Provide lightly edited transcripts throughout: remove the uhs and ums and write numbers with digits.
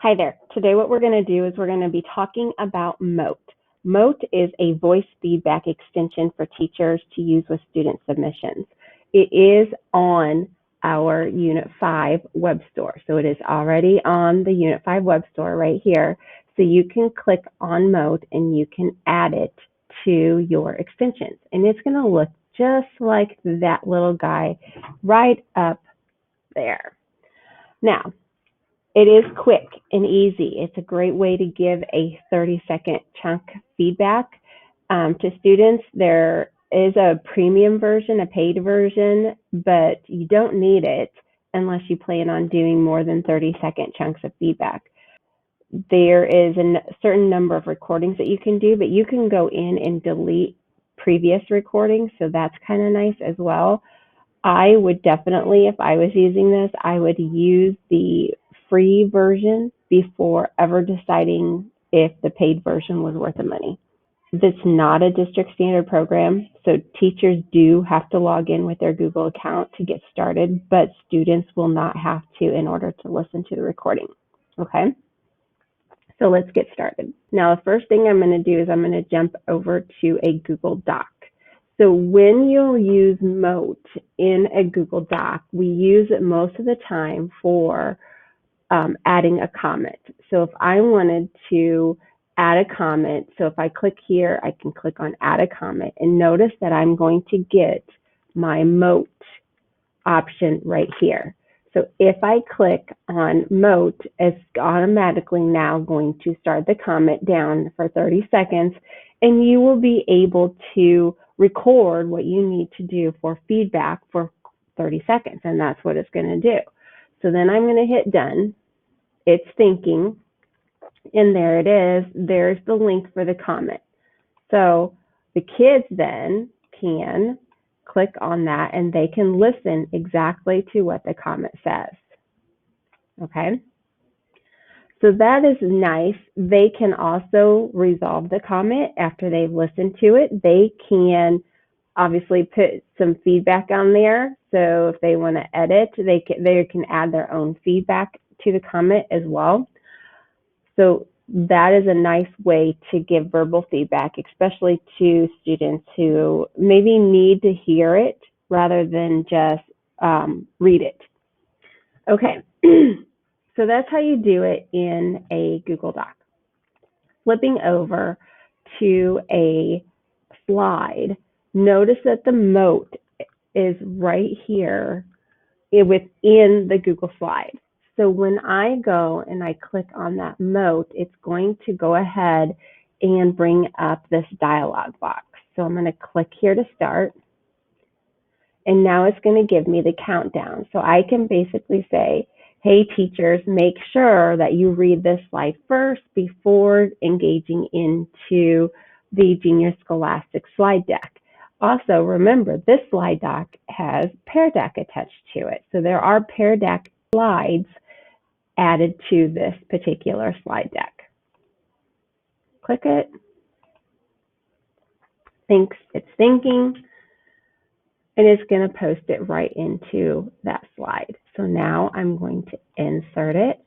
Hi there. Today what we're going to do is we're going to be talking about Mote. Mote is a voice feedback extension for teachers to use with student submissions. It is on our Unit 5 web store. So it is already on the Unit 5 web store right here. So you can click on Mote and you can add it to your extensions. And it's going to look just like that little guy right up there. Now, it is quick and easy. It's a great way to give a 30-second chunk feedback to students. There is a premium version, a paid version, but you don't need it unless you plan on doing more than 30-second chunks of feedback. There is a certain number of recordings that you can do, but you can go in and delete previous recordings, so that's kind of nice as well. I would definitely, if I was using this, I would use the free version before ever deciding if the paid version was worth the money. That's not a district standard program, so teachers do have to log in with their Google account to get started, but students will not have to in order to listen to the recording. Okay, so let's get started. Now, the first thing I'm going to do is I'm going to jump over to a Google Doc. So when you'll use Mote in a Google Doc, we use it most of the time for adding a comment. So if I wanted to add a comment, so if I click here, I can click on add a comment, and notice that I'm going to get my Mote option right here. So if I click on Mote, it's automatically now going to start the comment down for 30 seconds, and you will be able to record what you need to do for feedback for 30 seconds, and that's what it's going to do. So then I'm going to hit done. It's thinking, and there it is. There's the link for the comment. So the kids then can click on that and they can listen exactly to what the comment says. Okay? So that is nice. They can also resolve the comment after they've listened to it. They can obviously put some feedback on there. So if they want to edit, they can add their own feedback to the comment as well. So that is a nice way to give verbal feedback, especially to students who maybe need to hear it rather than just read it. Okay, so that's how you do it in a Google Doc. Flipping over to a slide, notice that the Mote is right here within the Google slide. So when I go and I click on that Mote, it's going to go ahead and bring up this dialog box. So I'm going to click here to start. And now it's going to give me the countdown. So I can basically say, hey, teachers, make sure that you read this slide first before engaging into the Junior Scholastic slide deck. Also, remember, this slide deck has Pear Deck attached to it. So there are Pear Deck slides added to this particular slide deck. Click it. It's thinking, and it's going to post it right into that slide. So now I'm going to insert it.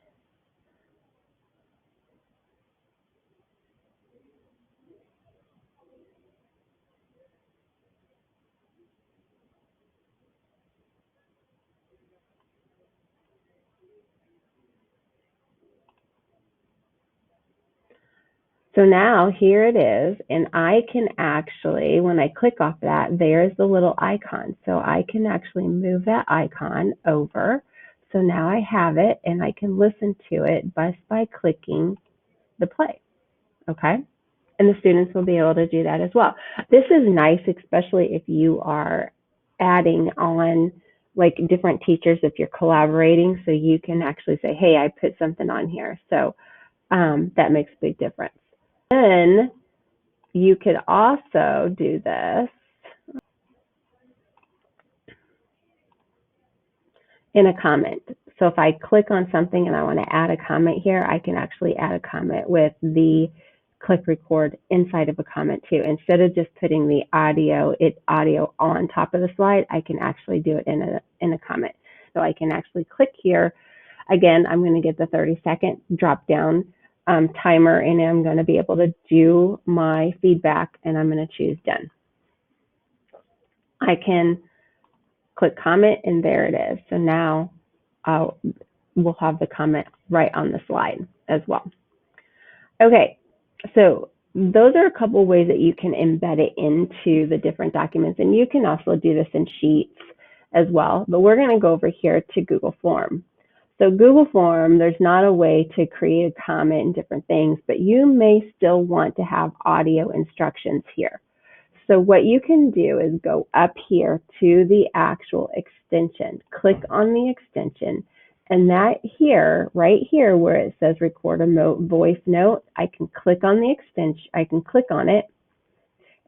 So now here it is, and I can actually, when I click off that, there's the little icon. So I can actually move that icon over. So now I have it, and I can listen to it just by clicking the play, okay? And the students will be able to do that as well. This is nice, especially if you are adding on like different teachers, if you're collaborating, so you can actually say, hey, I put something on here. So that makes a big difference. Then you could also do this in a comment. So if I click on something and I want to add a comment here, I can actually add a comment with the click record inside of a comment too. Instead of just putting the audio on top of the slide, I can actually do it in a comment. So I can actually click here. Again, I'm going to get the 30-second drop down timer, and I'm going to be able to do my feedback, and I'm going to choose done. I can click comment, and there it is. So now we'll have the comment right on the slide as well. Okay, so those are a couple ways that you can embed it into the different documents, and you can also do this in Sheets as well, but we're going to go over here to Google Form. So Google Form, there's not a way to create a comment and different things, but you may still want to have audio instructions here. So what you can do is go up here to the actual extension, click on the extension, and that here, right here where it says record a Mote voice note, I can click on the extension, I can click on it,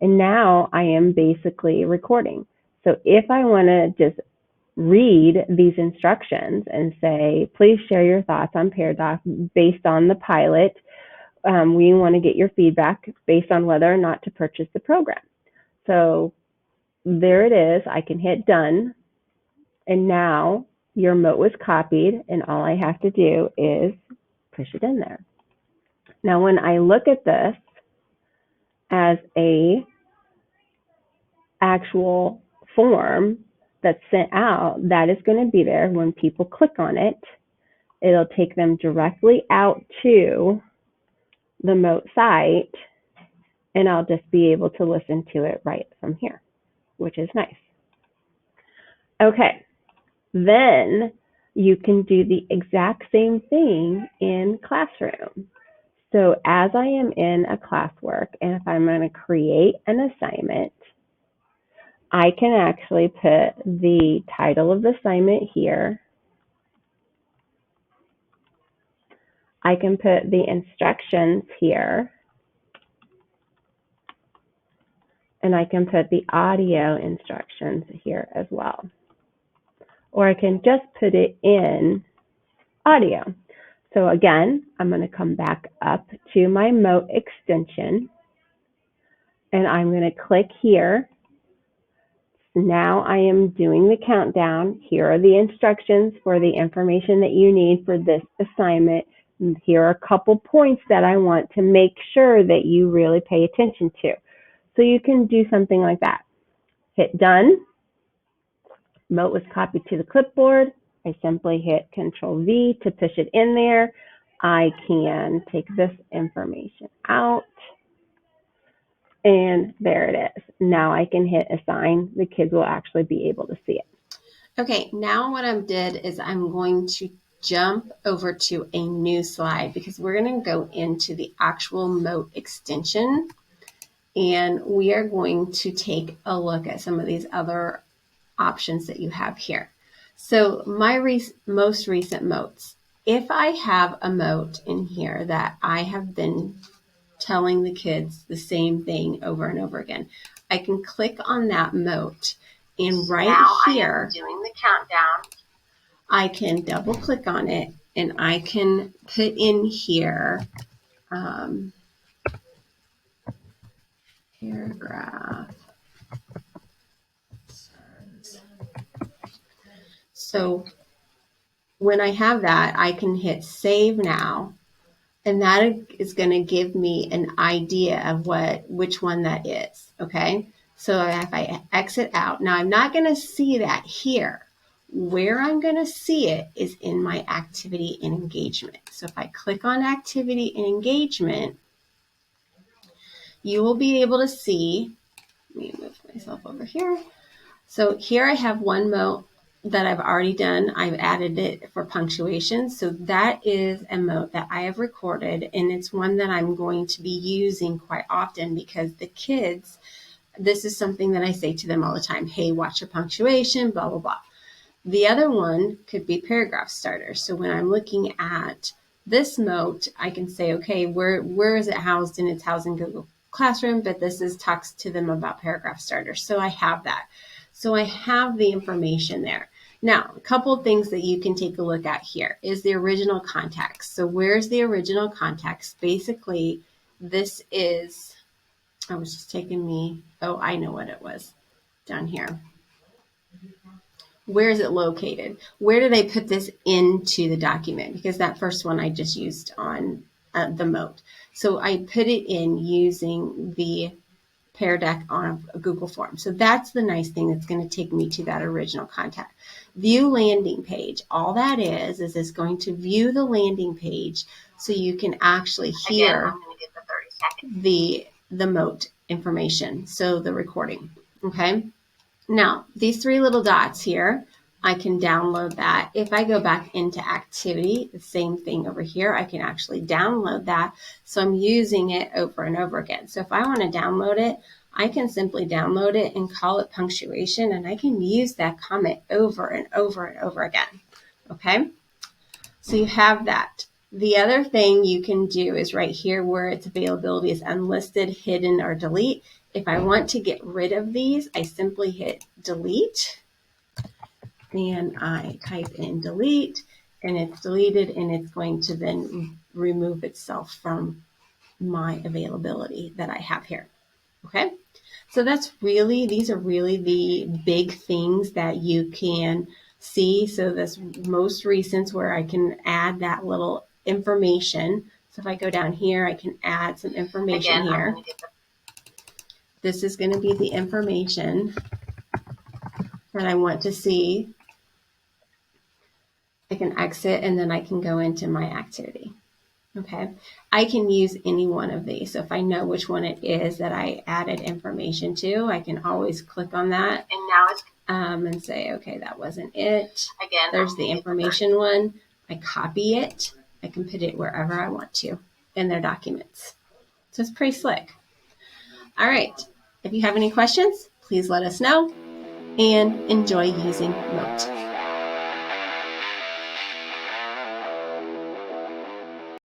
and now I am basically recording. So if I want to just read these instructions and say, please share your thoughts on Paradox based on the pilot, we want to get your feedback based on whether or not to purchase the program. So there it is. I can hit done, and now your Mote was copied, and all I have to do is push it in there. Now, when I look at this as a actual form that's sent out, that is going to be there when people click on it. It'll take them directly out to the Mote site, and I'll just be able to listen to it right from here, which is nice. Okay, then you can do the exact same thing in Classroom. So as I am in a classwork, and if I'm going to create an assignment, I can actually put the title of the assignment here. I can put the instructions here. And I can put the audio instructions here as well. Or I can just put it in audio. So again, I'm going to come back up to my Mote extension, and I'm going to click here. Now I am doing the countdown. Here are the instructions for the information that you need for this assignment. And here are a couple points that I want to make sure that you really pay attention to. So you can do something like that. Hit done. Mote was copied to the clipboard. I simply hit Control V to push it in there. I can take this information out, and there it is. Now I can hit assign. The kids will actually be able to see it. Okay, now what I did is I'm going to jump over to a new slide because we're going to go into the actual Mote extension, and we are going to take a look at some of these other options that you have here. So my most recent Motes. If I have a Mote in here that I have been telling the kids the same thing over and over again, I can click on that Mote, and right now here, I am doing the countdown. I can double click on it, and I can put in here paragraph. So when I have that, I can hit save now, and that is going to give me an idea of which one that is. Okay, so if I exit out, now I'm not going to see that here. Where I'm going to see it is in my activity and engagement. So if I click on activity and engagement, you will be able to see, let me move myself over here. So here I have one Mote that I've already done. I've added it for punctuation. So that is a Mote that I have recorded, and it's one that I'm going to be using quite often because the kids, this is something that I say to them all the time. Hey, watch your punctuation, blah, blah, blah. The other one could be paragraph starter. So when I'm looking at this Mote, I can say, okay, where is it housed? And it's housed in Google Classroom, but this talks to them about paragraph starter. So I have that. So I have the information there. Now, a couple of things that you can take a look at here is the original context. So where's the original context? Basically, this is, I was just taking me, oh, I know what it was down here. where is it located? Where do they put this into the document? Because that first one I just used on the Mote. So I put it in using the Pear Deck on a Google form. So that's the nice thing that's going to take me to that original content. View landing page. All that is it's going to view the landing page so you can actually hear the Mote information. So the recording. Okay. Now, these three little dots here, I can download that. If I go back into activity, the same thing over here, I can actually download that. So I'm using it over and over again. So if I want to download it, I can simply download it and call it punctuation, and I can use that comment over and over and over again. Okay? So you have that. The other thing you can do is right here where its availability is unlisted, hidden, or delete. If I want to get rid of these, I simply hit delete and I type in delete and it's deleted, and it's going to then remove itself from my availability that I have here. Okay. So these are really the big things that you can see. So this most recent where I can add that little information. So if I go down here, I can add some information here. This is going to be the information that I want to see. I can exit and then I can go into my activity. Okay, I can use any one of these. So if I know which one it is that I added information to, I can always click on that and say, okay, that wasn't it. There's the information one. I copy it. I can put it wherever I want to in their documents. So it's pretty slick. All right. If you have any questions, please let us know and enjoy using Mote.